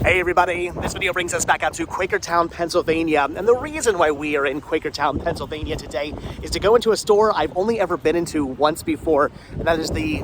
Hey everybody, this video brings us back out to Quakertown, Pennsylvania. And the reason why we are in Quakertown, Pennsylvania today is to go into a store I've only ever been into once before, and that is the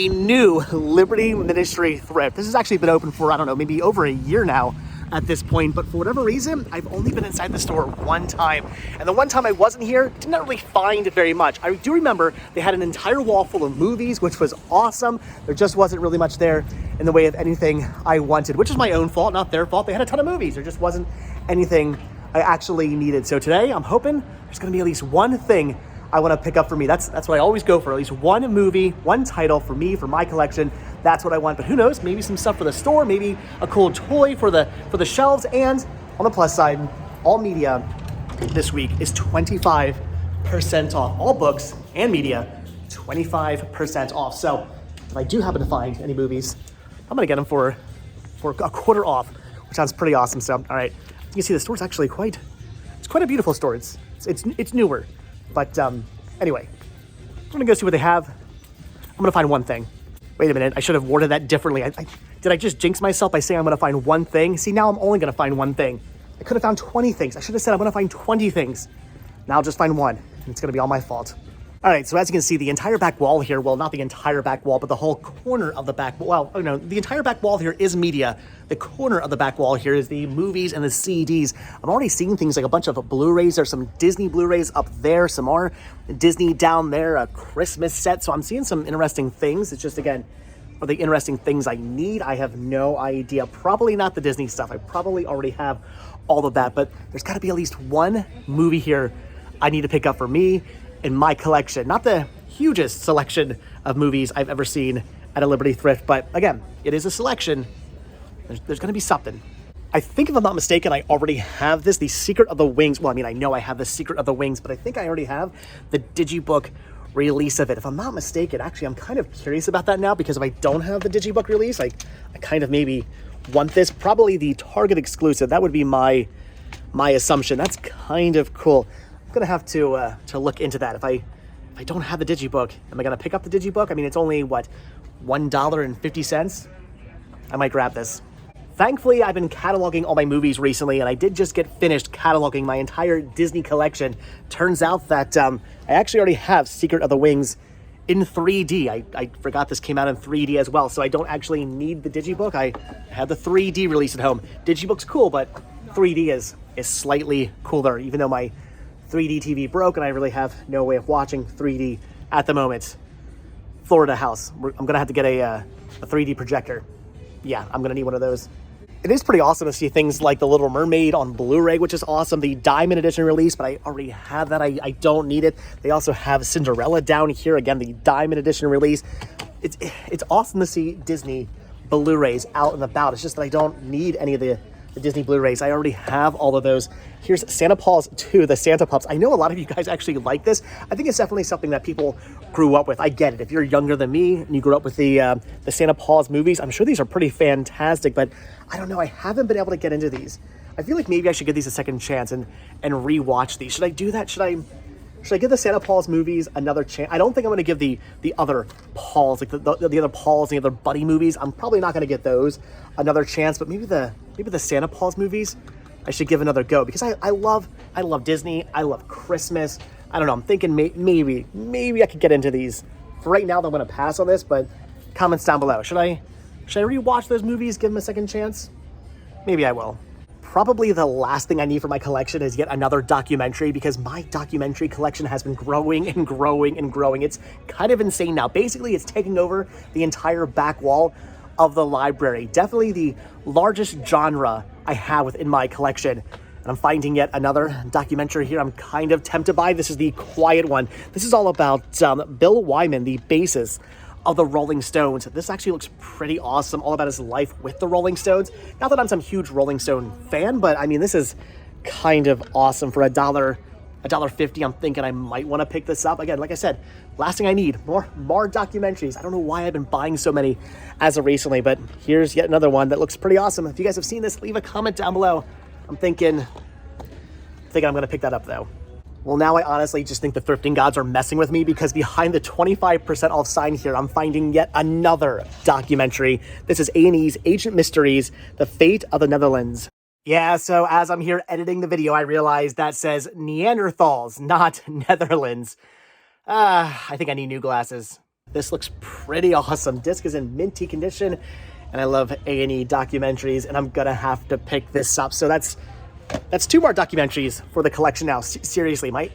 new Liberty Ministry Thrift. This has actually been open for, I don't know, maybe over a year now at this point, but for whatever reason, I've only been inside the store one time. And the one time I wasn't here, did not really find it very much. I do remember they had an entire wall full of movies, which was awesome. There just wasn't really much there in the way of anything I wanted, which is my own fault, not their fault. They had a ton of movies. There just wasn't anything I actually needed. So today I'm hoping there's gonna be at least one thing I want to pick up for me. That's what I always go for, at least one movie, one title for me, for my collection. That's what I want, but who knows, maybe some stuff for the store, maybe a cool toy for the shelves. And on the plus side, all media this week is 25% off. All books and media, 25% off. So if I do happen to find any movies, I'm gonna get them for a quarter off, which sounds pretty awesome. So, all right, you can see the store's actually quite a beautiful store. It's newer. But anyway, I'm gonna go see what they have. I'm gonna find one thing. Wait a minute, I should have worded that differently. Did I just jinx myself by saying I'm gonna find one thing? See, now I'm only gonna find one thing. I could have found 20 things. I should have said I'm gonna find 20 things. Now I'll just find one, and it's gonna be all my fault. All right, so as you can see, the entire back wall here, well, not the entire back wall, but the whole corner of the back wall. Well, oh no, the entire back wall here is media. The corner of the back wall here is the movies and the CDs. I'm already seeing things like a bunch of Blu-rays. There's some Disney Blu-rays up there, some more Disney down there, a Christmas set. So I'm seeing some interesting things. It's just, again, are they interesting things I need? I have no idea. Probably not the Disney stuff. I probably already have all of that, but there's gotta be at least one movie here I need to pick up for me in my collection. Not the hugest selection of movies I've ever seen at a Liberty Thrift, but again, it is a selection. There's gonna be something. I think if I'm not mistaken, I already have this, The Secret of the Wings. Well, I mean, I know I have The Secret of the Wings, but I think I already have the Digibook release of it. If I'm not mistaken, actually, I'm kind of curious about that now, because if I don't have the Digibook release, I kind of maybe want this. Probably the Target exclusive. That would be my assumption. That's kind of cool. I'm gonna have to look into that. If I don't have the Digibook, am I gonna pick up the Digibook? I mean, it's only what, $1.50. I might grab this. Thankfully, I've been cataloging all my movies recently, and I did just get finished cataloging my entire Disney collection. Turns out that I actually already have Secret of the Wings in 3D. I forgot this came out in 3D as well, so I don't actually need the Digibook. I have the 3D release at home. Digibook's cool, but 3D is slightly cooler, even though my 3D TV broke and I really have no way of watching 3D at the moment. Florida house. I'm gonna have to get a 3D projector. Yeah, I'm gonna need one of those. It is pretty awesome to see things like The Little Mermaid on Blu-ray, which is awesome. The Diamond Edition release, but I already have that. I don't need it. They also have Cinderella down here. Again, the Diamond Edition release. It's awesome to see Disney Blu-rays out and about. It's just that I don't need any of the Disney Blu-rays. I already have all of those. Here's Santa Paws 2, the Santa Pups. I know a lot of you guys actually like this. I think it's definitely something that people grew up with. I get it. If you're younger than me and you grew up with the Santa Paws movies, I'm sure these are pretty fantastic, but I don't know. I haven't been able to get into these. I feel like maybe I should give these a second chance and rewatch these. Should I do that? Should I give the Santa Paws movies another chance? I don't think I'm going to give the other Pauls, like the other Pauls and the other Buddy movies. I'm probably not going to get those another chance, but maybe the Santa Paws movies I should give another go, because I love Disney. I love Christmas. I don't know. I'm thinking maybe I could get into these. For right now, I'm going to pass on this, but comments down below. Should I rewatch those movies, give them a second chance? Maybe I will. Probably the last thing I need for my collection is yet another documentary, because my documentary collection has been growing and growing and growing. It's kind of insane now. Basically, it's taking over the entire back wall of the library. Definitely the largest genre I have within my collection. And I'm finding yet another documentary here I'm kind of tempted by. This is The Quiet One. This is all about Bill Wyman, the bassist of the Rolling Stones. This actually looks pretty awesome, all about his life with the Rolling Stones. Not that I'm some huge Rolling Stone fan, but I mean, this is kind of awesome. For $1.50, I'm thinking I might want to pick this up. Again, like I said, last thing I need, more documentaries. I don't know why I've been buying so many as of recently, but here's yet another one that looks pretty awesome. If you guys have seen this, leave a comment down below. I'm thinking I'm gonna pick that up though. Well, now I honestly just think the thrifting gods are messing with me, because behind the 25% off sign here, I'm finding yet another documentary. This is A&E's Ancient Mysteries, The Fate of the Netherlands. Yeah, so as I'm here editing the video, I realized that says Neanderthals, not Netherlands. I think I need new glasses. This looks pretty awesome. Disc is in minty condition, and I love A&E documentaries, and I'm gonna have to pick this up. So that's 2 more documentaries for the collection now. Seriously, I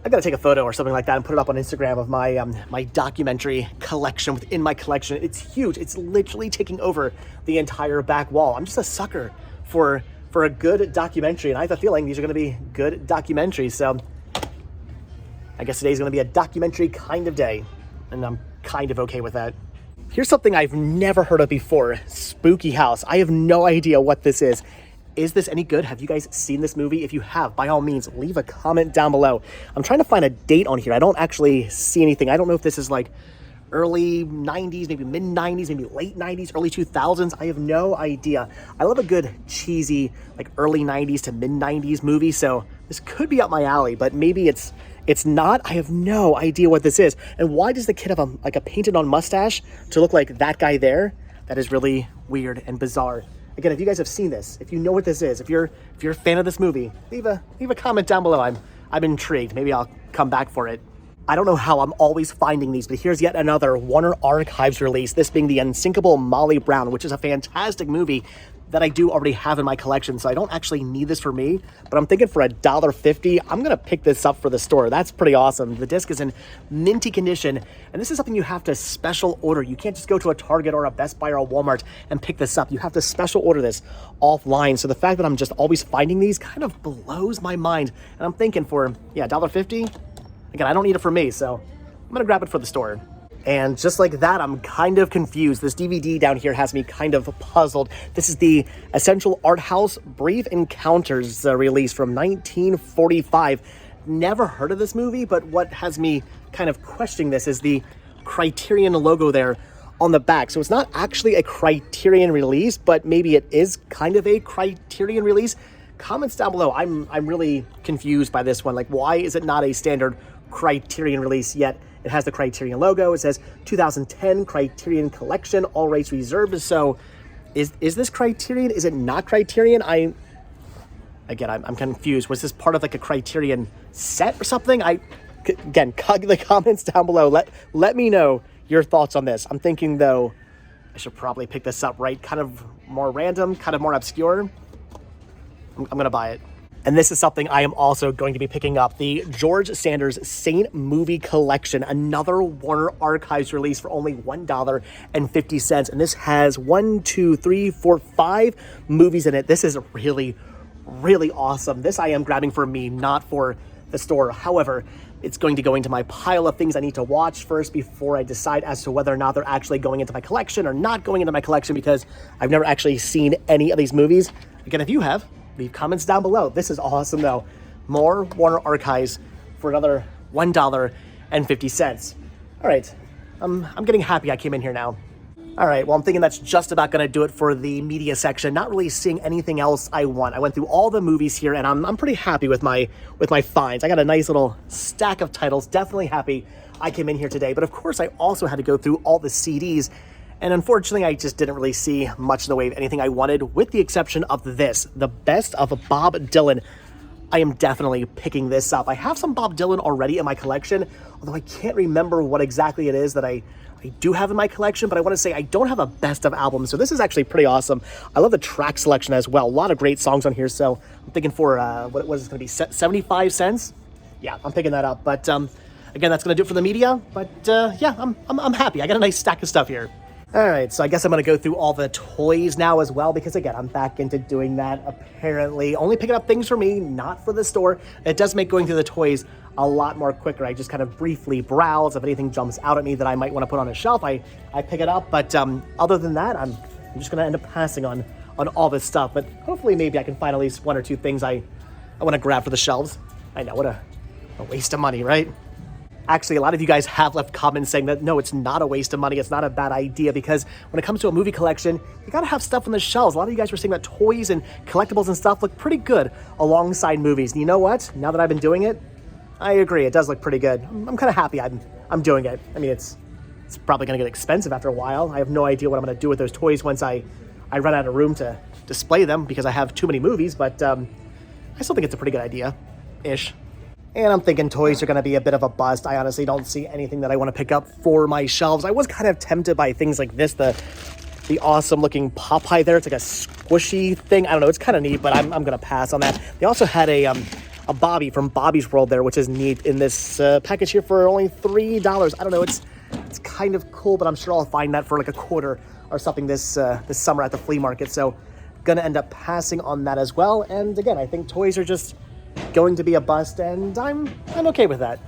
gotta take a photo or something like that and put it up on Instagram of my my documentary collection within my collection. It's huge. It's literally taking over the entire back wall. I'm just a sucker for a good documentary, and I have a feeling these are gonna be good documentaries. So I guess today's gonna be a documentary kind of day, and I'm kind of okay with that. Here's something I've never heard of before. Spooky House. I have no idea what this is. Is this any good? Have you guys seen this movie? If you have, by all means, leave a comment down below. I'm trying to find a date on here. I don't actually see anything. I don't know if this is like early 90s, maybe mid 90s, maybe late 90s, early 2000s. I have no idea. I love a good cheesy, like early 90s to mid 90s movie. So this could be up my alley, but maybe it's not. I have no idea what this is. And why does the kid have a painted on mustache to look like that guy there? That is really weird and bizarre. Again, if you guys have seen this, if you know what this is, if you're a fan of this movie, leave a comment down below. I'm intrigued. Maybe I'll come back for it. I don't know how I'm always finding these, but here's yet another Warner Archives release, this being The Unsinkable Molly Brown, which is a fantastic movie that I do already have in my collection, so I don't actually need this for me, but I'm thinking for $1.50, I'm gonna pick this up for the store. That's pretty awesome. The disc is in minty condition, and this is something you have to special order. You can't just go to a Target or a Best Buy or a Walmart and pick this up. You have to special order this offline, so the fact that I'm just always finding these kind of blows my mind, and I'm thinking for, yeah, $1.50, again, I don't need it for me, so I'm gonna grab it for the store. And just like that, I'm kind of confused. This DVD down here has me kind of puzzled. This is the Essential Art House Brief Encounters release from 1945. Never heard of this movie, but what has me kind of questioning this is the Criterion logo there on the back. So it's not actually a Criterion release, but maybe it is kind of a Criterion release. Comments down below. I'm really confused by this one. Like, why is it not a standard Criterion release yet? It has the Criterion logo. It says 2010 Criterion Collection, all rights reserved. So is this Criterion? Is it not Criterion? I'm confused. Was this part of like a Criterion set or something? Again, the comments down below. Let me know your thoughts on this. I'm thinking though, I should probably pick this up, right? Kind of more random, kind of more obscure. I'm gonna buy it. And this is something I am also going to be picking up, the George Sanders Saint Movie Collection, another Warner Archives release for only $1.50. And this has 5 movies in it. This is really, really awesome. This I am grabbing for me, not for the store. However, it's going to go into my pile of things I need to watch first before I decide as to whether or not they're actually going into my collection or not going into my collection, because I've never actually seen any of these movies. Again, if you have, leave comments down below. This is awesome though. More Warner Archives for another $1.50. All right, I'm getting happy I came in here now. All right, well, I'm thinking that's just about gonna do it for the media section. Not really seeing anything else I want. I went through all the movies here, and I'm pretty happy with my finds. I got a nice little stack of titles. Definitely happy I came in here today. But of course, I also had to go through all the CDs. And unfortunately, I just didn't really see much in the way of anything I wanted, with the exception of this, the best of Bob Dylan. I am definitely picking this up. I have some Bob Dylan already in my collection, although I can't remember what exactly it is that I do have in my collection, but I want to say I don't have a best of album, so this is actually pretty awesome. I love the track selection as well. A lot of great songs on here, so I'm thinking for, what is it going to be, 75 cents? Yeah, I'm picking that up, but again, that's going to do it for the media, but yeah, I'm happy. I got a nice stack of stuff here. All right, so I guess I'm going to go through all the toys now as well, because again, I'm back into doing that apparently. Only picking up things for me, not for the store. It does make going through the toys a lot more quicker. I just kind of briefly browse. If anything jumps out at me that I might want to put on a shelf, I pick it up. But other than that, I'm just going to end up passing on all this stuff. But hopefully maybe I can find at least 1 or 2 things I want to grab for the shelves. I know, what a waste of money, right? Actually, a lot of you guys have left comments saying that, no, it's not a waste of money. It's not a bad idea, because when it comes to a movie collection, you got to have stuff on the shelves. A lot of you guys were saying that toys and collectibles and stuff look pretty good alongside movies. And you know what? Now that I've been doing it, I agree. It does look pretty good. I'm kind of happy I'm doing it. I mean, it's probably going to get expensive after a while. I have no idea what I'm going to do with those toys once I run out of room to display them because I have too many movies, but I still think it's a pretty good idea-ish. And I'm thinking toys are going to be a bit of a bust. I honestly don't see anything that I want to pick up for my shelves. I was kind of tempted by things like this, the awesome looking Popeye there. It's like a squishy thing. I don't know. It's kind of neat, but I'm going to pass on that. They also had a Bobby from Bobby's World there, which is neat in this package here for only $3. I don't know. It's kind of cool, but I'm sure I'll find that for like a quarter or something this summer at the flea market. So going to end up passing on that as well. And again, I think toys are just going to be a bust, and I'm okay with that.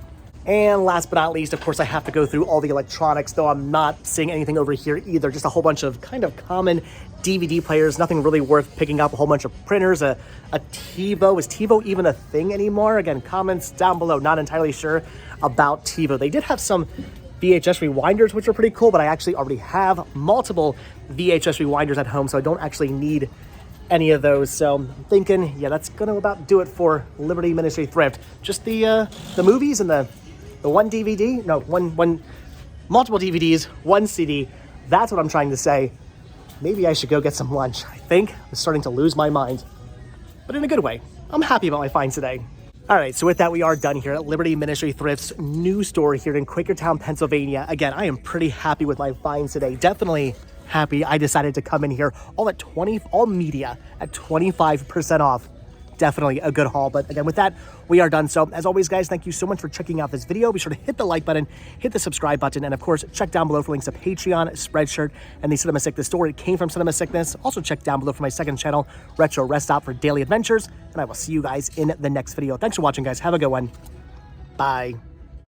And last but not least, of course, I have to go through all the electronics, though I'm not seeing anything over here either. Just a whole bunch of kind of common DVD players, nothing really worth picking up. A whole bunch of printers, a TiVo. Is TiVo even a thing anymore? Again, comments down below. Not entirely sure about TiVo. They did have some VHS rewinders, which are pretty cool, but I actually already have multiple VHS rewinders at home, so I don't actually need any of those. So I'm thinking, yeah, that's gonna about do it for Liberty Ministry Thrift. Just the movies and the one DVD, no, one multiple DVDs, one CD. That's what I'm trying to say. Maybe I should go get some lunch. I think I'm starting to lose my mind, but in a good way. I'm happy about my finds today. All right, so with that, we are done here at Liberty Ministry Thrift's new store here in Quakertown, Pennsylvania. Again, I am pretty happy with my finds today. Definitely happy I decided to come in here all media at 25% off. Definitely a good haul. But again, with that, we are done. So as always, guys, thank you so much for checking out this video. Be sure to hit the like button, hit the subscribe button, and of course, check down below for links to Patreon, Spreadshirt, and the Cinema Sickness store. It came from Cinema Sickness. Also check down below for my second channel, Retro Rest Stop, for daily adventures. And I will see you guys in the next video. Thanks for watching, guys. Have a good one. Bye.